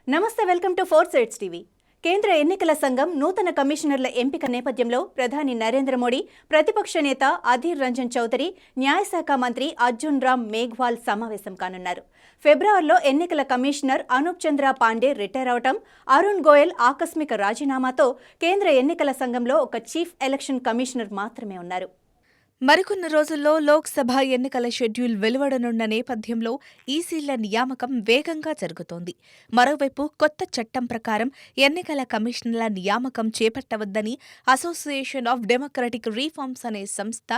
నమస్తే, welcome to 4 sides TV. కేంద్ర ఎన్నికల సంఘం నూతన కమిషనర్ల ఎంపిక నేపథ్యంలో ప్రధాని నరేంద్ర మోడీ, ప్రతిపక్ష నేత అధీర్ రంజన్ చౌదరి, న్యాయశాఖ మంత్రి అర్జున్ రామ్ మేఘ్వాల్ సమావేశం కానున్నారు. ఫిబ్రవరిలో ఎన్నికల కమిషనర్ అనూప్ చంద్ర పాండే రిటైర్ అవటం, అరుణ్ గోయల్ ఆకస్మిక రాజీనామాతో కేంద్ర ఎన్నికల సంఘంలో ఒక చీఫ్ ఎలక్షన్ కమిషనర్ మాత్రమే ఉన్నారు. మరికొన్ని రోజుల్లో లోక్సభ ఎన్నికల షెడ్యూల్ వెలువడనున్న నేపథ్యంలో ఈసీల నియామకం వేగంగా జరుగుతోంది. మరోవైపు కొత్త చట్టం ప్రకారం ఎన్నికల కమిషన్ల నియామకం చేపట్టవద్దని అసోసియేషన్ ఆఫ్ డెమోక్రటిక్ రీఫార్మ్స్ అనే సంస్థ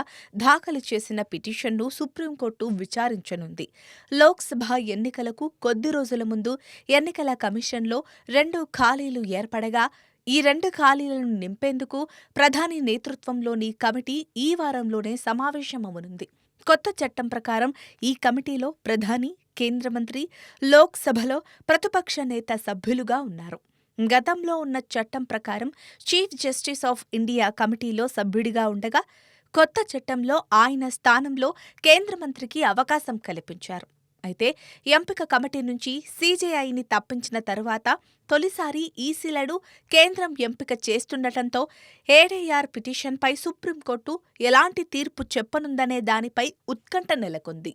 దాఖలు చేసిన పిటిషన్ను సుప్రీంకోర్టు విచారించనుంది. లోక్సభ ఎన్నికలకు కొద్ది రోజుల ముందు ఎన్నికల కమిషన్లో 2 ఖాళీలు ఏర్పడగా ఈ 2 ఖాళీలను నింపేందుకు ప్రధాని నేతృత్వంలోని కమిటీ ఈ వారంలోనే సమావేశమవనుంది. కొత్త చట్టం ప్రకారం ఈ కమిటీలో ప్రధాని, కేంద్ర మంత్రి, లోక్సభలో ప్రతిపక్ష నేత సభ్యులుగా ఉన్నారు. గతంలో ఉన్న చట్టం ప్రకారం చీఫ్ జస్టిస్ ఆఫ్ ఇండియా కమిటీలో సభ్యుడిగా ఉండగా, కొత్త చట్టంలో ఆయన స్థానంలో కేంద్ర మంత్రికి అవకాశం కల్పించారు. అయితే ఎంపిక కమిటీ నుంచి సీజేఐని తప్పించిన తరువాత తొలిసారి ఈసీలను కేంద్రం ఎంపిక చేస్తుండటంతో ఏడీఆర్ పిటిషన్పై సుప్రీంకోర్టు ఎలాంటి తీర్పు చెప్పనుందనే దానిపై ఉత్కంఠ నెలకొంది.